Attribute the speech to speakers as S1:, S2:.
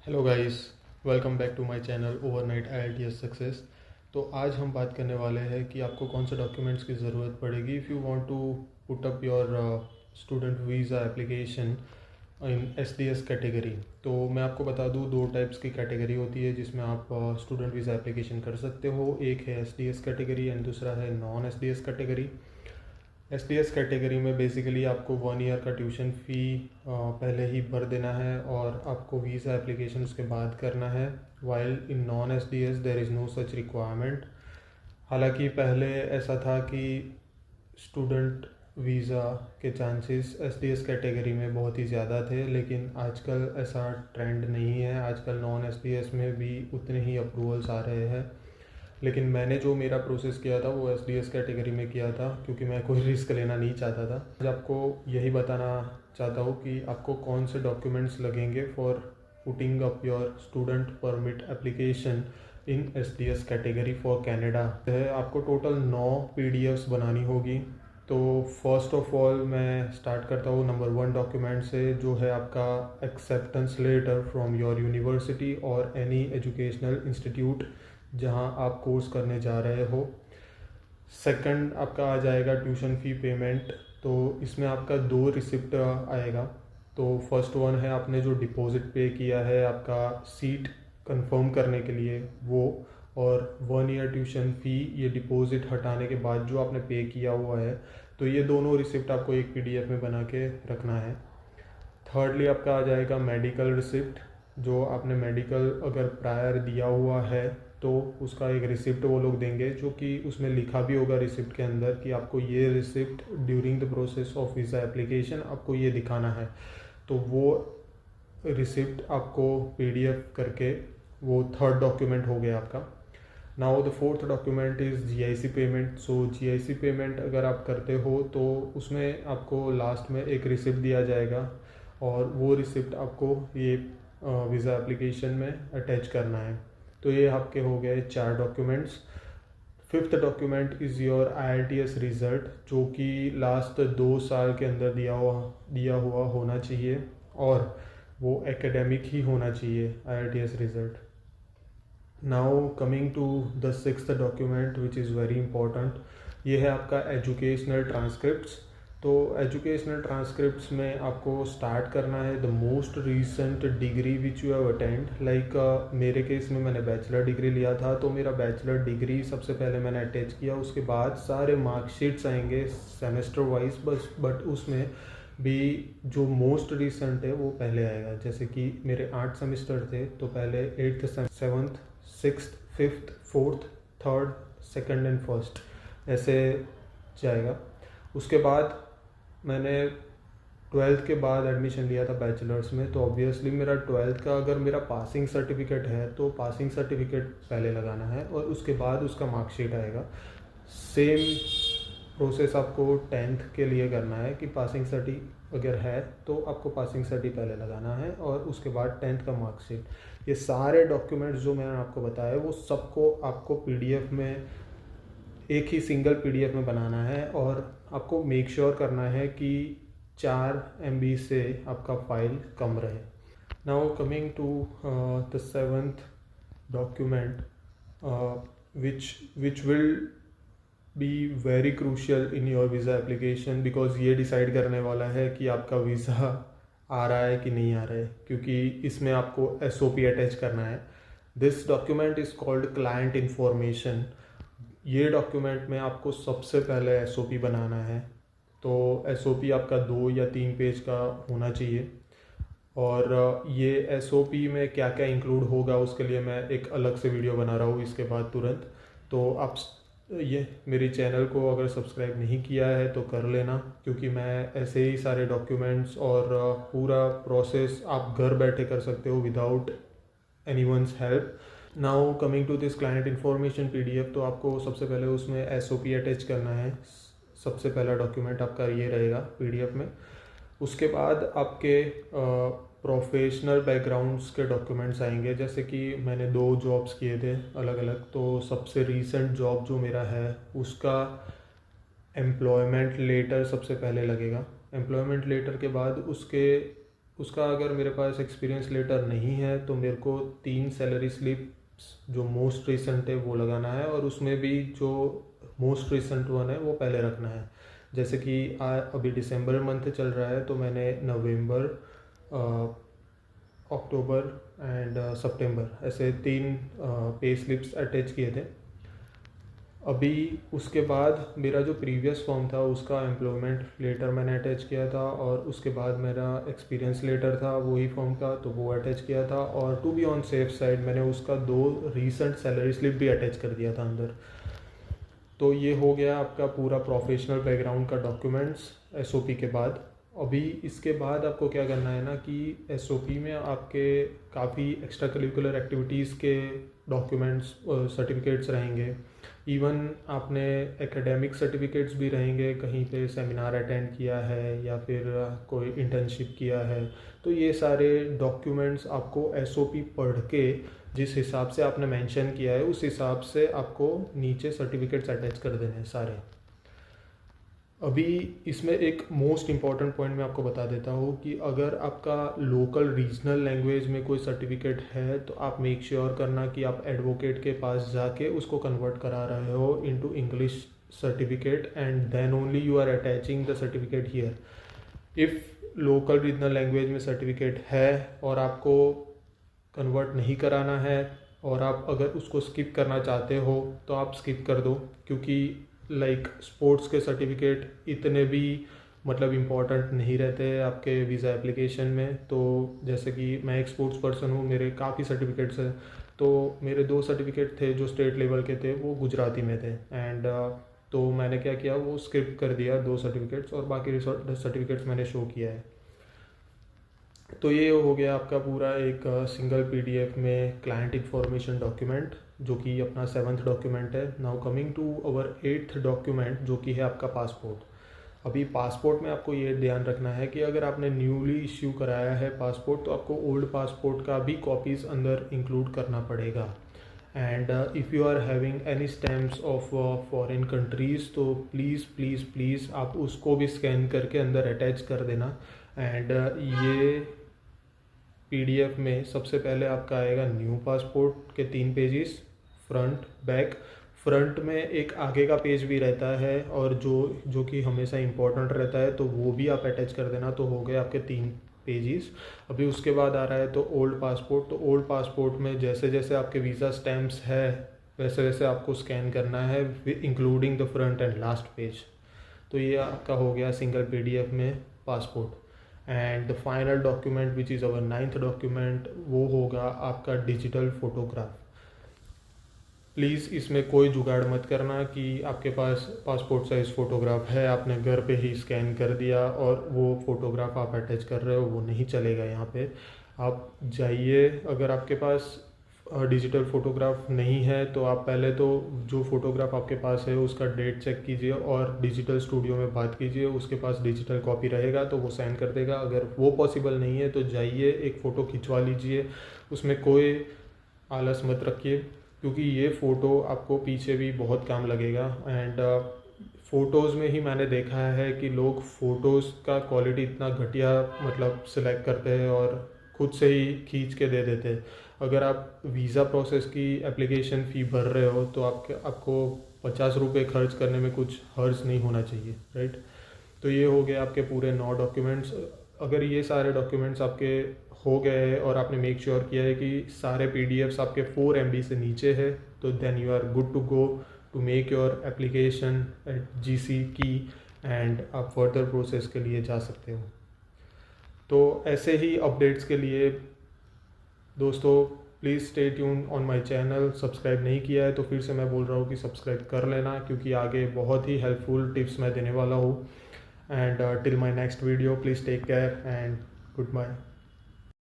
S1: Hello guys, welcome back to my channel overnight IELTS success. तो आज हम बात करने वाले हैं कि आपको कौन से डॉक्यूमेंट्स की ज़रूरत पड़ेगी if you want to put up your student visa application in SDS category. तो मैं आपको बता दूं, दो टाइप्स की कैटेगरी होती है जिसमें आप स्टूडेंट वीज़ा एप्लीकेशन कर सकते हो। एक है SDS कैटेगरी एंड दूसरा है non SDS category. SDS category में बेसिकली आपको 1 ईयर का ट्यूशन फ़ी पहले ही भर देना है और आपको वीज़ा एप्लीकेशन उसके बाद करना है। While in non SDS there is no such requirement. हालांकि पहले ऐसा था कि स्टूडेंट वीज़ा के चांसेस SDS कैटेगरी में बहुत ही ज़्यादा थे, लेकिन आजकल ऐसा ट्रेंड नहीं है। आजकल नॉन SDS में भी उतने ही अप्रूवल्स आ रहे हैं। लेकिन मैंने जो मेरा प्रोसेस किया था वो SDS कैटेगरी में किया था, क्योंकि मैं कोई रिस्क लेना नहीं चाहता था। आज आपको यही बताना चाहता हूँ कि आपको कौन से डॉक्यूमेंट्स लगेंगे for putting up your student permit application in SDS category for Canada. आपको टोटल 9 PDFs बनानी होगी। तो फर्स्ट ऑफ ऑल मैं स्टार्ट करता हूँ नंबर 1 डॉक्यूमेंट से, जो है आपका acceptance letter from your university और एनी एजुकेशनल इंस्टीट्यूट जहां आप कोर्स करने जा रहे हो। सेकंड आपका आ जाएगा ट्यूशन फ़ी पेमेंट। तो इसमें आपका 2 रिसिप्ट आएगा। तो फर्स्ट वन है आपने जो डिपॉजिट पे किया है आपका सीट कंफर्म करने के लिए वो, और 1 ईयर ट्यूशन फ़ी ये डिपॉजिट हटाने के बाद जो आपने पे किया हुआ है। तो ये दोनों रिसिप्ट आपको एक PDF में बना के रखना है। थर्डली आपका आ जाएगा मेडिकल रिसिप्ट। जो आपने मेडिकल अगर प्रायर दिया हुआ है तो उसका एक रिसिप्ट वो लोग देंगे, जो कि उसमें लिखा भी होगा रिसिप्ट के अंदर कि आपको ये receipt during the process of visa application आपको ये दिखाना है। तो वो रिसिप्ट आपको PDF करके, वो थर्ड डॉक्यूमेंट हो गया आपका। Now the fourth document is GIC payment. So GIC payment अगर आप करते हो तो उसमें आपको लास्ट में एक रिसिप्ट दिया जाएगा और वो रिसिप्ट आपको ये वीज़ा एप्लीकेशन में अटैच करना है। तो ये आपके हो गए 4 documents. Fifth document is your IELTS result, जो कि लास्ट 2 साल के अंदर दिया हुआ होना चाहिए और वो एकेडमिक ही होना चाहिए IELTS result. Now coming to the sixth document which is very important, ये है आपका एजुकेशनल ट्रांसक्रिप्ट्स। तो एजुकेशनल ट्रांसक्रिप्ट्स में आपको स्टार्ट करना है the most recent degree which you have attend. Like मेरे केस में मैंने बैचलर डिग्री लिया था, तो मेरा बैचलर डिग्री सबसे पहले मैंने अटैच किया। उसके बाद सारे मार्कशीट्स आएंगे सेमेस्टर वाइज, बट उसमें भी जो मोस्ट रिसेंट है वो पहले आएगा। जैसे कि मेरे 8 सेमेस्टर थे, तो पहले 8th 7th 6th 5th 4th 3rd 2nd and 1st ऐसे जाएगा। उसके बाद मैंने 12th के बाद एडमिशन लिया था बैचलर्स में, तो ऑब्वियसली मेरा 12th का अगर मेरा पासिंग सर्टिफिकेट है तो पासिंग सर्टिफिकेट पहले लगाना है और उसके बाद उसका मार्कशीट आएगा। सेम प्रोसेस आपको 10th के लिए करना है कि पासिंग सर्टी अगर है तो आपको पासिंग सर्टी पहले लगाना है और उसके बाद 10th का मार्कशीट। ये सारे डॉक्यूमेंट्स जो मैंने आपको बताया वो सबको आपको PDF में, एक ही सिंगल PDF में बनाना है और आपको मेक श्योर करना है कि 4 MB से आपका फाइल कम रहे। Now coming to the 7th document which will be very crucial in your visa application, because ये डिसाइड करने वाला है कि आपका वीज़ा आ रहा है कि नहीं आ रहा है, क्योंकि इसमें आपको SOP अटैच करना है। This document is called client information. ये डॉक्यूमेंट में आपको सबसे पहले SOP बनाना है। तो SOP आपका 2 या 3 पेज का होना चाहिए और ये SOP में क्या क्या इंक्लूड होगा उसके लिए मैं एक अलग से वीडियो बना रहा हूँ इसके बाद तुरंत। तो आप ये मेरी चैनल को अगर सब्सक्राइब नहीं किया है तो कर लेना, क्योंकि मैं ऐसे ही सारे डॉक्यूमेंट्स और पूरा प्रोसेस आप घर बैठे कर सकते हो without anyone's help. Now coming to this client information PDF, तो आपको सबसे पहले उसमें SOP अटैच करना है। सबसे पहला डॉक्यूमेंट आपका ये रहेगा PDF में। उसके बाद आपके प्रोफेशनल बैकग्राउंड्स के डॉक्यूमेंट्स आएंगे। जैसे कि मैंने 2 जॉब्स किए थे अलग अलग, तो सबसे रीसेंट जॉब जो मेरा है उसका एम्प्लॉयमेंट लेटर सबसे पहले लगेगा। एम्प्लॉयमेंट लेटर के बाद उसके उसका अगर मेरे पास एक्सपीरियंस लेटर नहीं है तो मेरे को 3 सैलरी स्लिप्स जो मोस्ट रिसेंट है वो लगाना है, और उसमें भी जो मोस्ट रिसेंट वन है वो पहले रखना है। जैसे कि अभी दिसंबर मंथ चल रहा है तो मैंने नवंबर, अक्टूबर एंड सितंबर ऐसे 3 पे स्लिप्स अटैच किए थे। अभी उसके बाद मेरा जो प्रीवियस फॉर्म था उसका एम्प्लॉयमेंट लेटर मैंने अटैच किया था, और उसके बाद मेरा एक्सपीरियंस लेटर था वही फॉर्म का, तो वो अटैच किया था। और to be on safe side मैंने उसका 2 रीसेंट सैलरी स्लिप भी अटैच कर दिया था अंदर। तो ये हो गया आपका पूरा प्रोफेशनल बैकग्राउंड का डॉक्यूमेंट्स एसओपी के बाद। अभी इसके बाद आपको क्या करना है ना कि एसओपी में आपके काफ़ी एक्स्ट्रा करिकुलर एक्टिविटीज़ के डॉक्यूमेंट्स सर्टिफिकेट्स रहेंगे। इवन आपने एकेडमिक सर्टिफिकेट्स भी रहेंगे, कहीं पे सेमिनार अटेंड किया है या फिर कोई इंटर्नशिप किया है, तो ये सारे डॉक्यूमेंट्स आपको एसओपी पढ़ के जिस हिसाब से आपने मेंशन किया है उस हिसाब से आपको नीचे सर्टिफिकेट्स अटैच कर देने हैं सारे। अभी इसमें एक मोस्ट इम्पॉर्टेंट पॉइंट मैं आपको बता देता हूँ कि अगर आपका लोकल रीजनल लैंग्वेज में कोई सर्टिफिकेट है तो आप मेक श्योर करना कि आप एडवोकेट के पास जाके उसको कन्वर्ट करा रहे हो into English certificate, and then only you are attaching the certificate here. If local regional language में सर्टिफिकेट है और आपको कन्वर्ट नहीं कराना है और आप अगर उसको स्किप करना चाहते हो तो आप स्किप कर दो, क्योंकि लाइक स्पोर्ट्स के सर्टिफिकेट इतने भी मतलब इम्पॉर्टेंट नहीं रहते आपके वीज़ा एप्लीकेशन में। तो जैसे कि मैं एक स्पोर्ट्स पर्सन हूँ, मेरे काफ़ी सर्टिफिकेट्स हैं, तो मेरे 2 सर्टिफिकेट थे जो स्टेट लेवल के थे वो गुजराती में थे, एंड तो मैंने क्या किया वो स्किप कर दिया 2 सर्टिफिकेट्स, और बाकी सर्टिफिकेट्स मैंने शो किया है। तो ये हो गया आपका पूरा एक सिंगल पीडीएफ में क्लाइंट इन्फॉर्मेशन डॉक्यूमेंट, जो कि अपना 7th डॉक्यूमेंट है। Now coming to our 8th document, जो कि है आपका पासपोर्ट। अभी पासपोर्ट में आपको ये ध्यान रखना है कि अगर आपने न्यूली इश्यू कराया है पासपोर्ट तो आपको ओल्ड पासपोर्ट का भी कॉपीज़ अंदर इंक्लूड करना पड़ेगा। And if you are having any stamps of foreign countries तो प्लीज़ प्लीज़ प्लीज़ आप उसको भी स्कैन करके अंदर अटैच कर देना। एंड ये पीडीएफ में सबसे पहले आपका आएगा न्यू पासपोर्ट के 3 पेजेस, फ्रंट बैक। फ्रंट में एक आगे का पेज भी रहता है और जो कि हमेशा इम्पोर्टेंट रहता है, तो वो भी आप अटैच कर देना। तो हो गए आपके 3 पेजेस। अभी उसके बाद आ रहा है तो ओल्ड पासपोर्ट। तो ओल्ड पासपोर्ट में जैसे जैसे आपके वीज़ा स्टैम्प्स है वैसे वैसे आपको स्कैन करना है, including the front end last page. तो ये आपका हो गया सिंगल पीडीएफ में passport. And the final document which is our 9th document, वो होगा आपका डिजिटल फोटोग्राफ। प्लीज़ इसमें कोई जुगाड़ मत करना कि आपके पास पासपोर्ट साइज़ फ़ोटोग्राफ है, आपने घर पे ही स्कैन कर दिया और वो फ़ोटोग्राफ आप अटैच कर रहे हो, वो नहीं चलेगा। यहाँ पे आप जाइए, अगर आपके पास डिजिटल फ़ोटोग्राफ नहीं है तो आप पहले तो जो फ़ोटोग्राफ आपके पास है उसका डेट चेक कीजिए और डिजिटल स्टूडियो में बात कीजिए, उसके पास डिजिटल कॉपी रहेगा तो वो सेंड कर देगा। अगर वो पॉसिबल नहीं है तो जाइए एक फ़ोटो खिंचवा लीजिए, उसमें कोई आलस मत रखिए, क्योंकि ये फ़ोटो आपको पीछे भी बहुत काम लगेगा। एंड फ़ोटोज़ में ही मैंने देखा है कि लोग फ़ोटोज़ का क्वालिटी इतना घटिया मतलब सिलेक्ट करते हैं और खुद से ही खींच के दे देते हैं। अगर आप वीज़ा प्रोसेस की एप्लीकेशन फ़ी भर रहे हो तो आपको 50 रुपये खर्च करने में कुछ हर्ज नहीं होना चाहिए, राइट। तो ये हो गए आपके पूरे 9 डॉक्यूमेंट्स। अगर ये सारे डॉक्यूमेंट्स आपके हो गए और आपने मेक श्योर किया है कि सारे पीडीएफ्स आपके 4 MB से नीचे है, तो then you are good to go to make your application at GC की, एंड आप फर्दर प्रोसेस के लिए जा सकते हो। तो ऐसे ही अपडेट्स के लिए दोस्तों please stay tune on my channel. Subscribe नहीं किया है तो फिर से मैं बोल रहा हूँ कि सब्सक्राइब कर लेना, क्योंकि आगे बहुत ही हेल्पफुल टिप्स मैं देने वाला हूँ। And till my next video, please take care and good bye.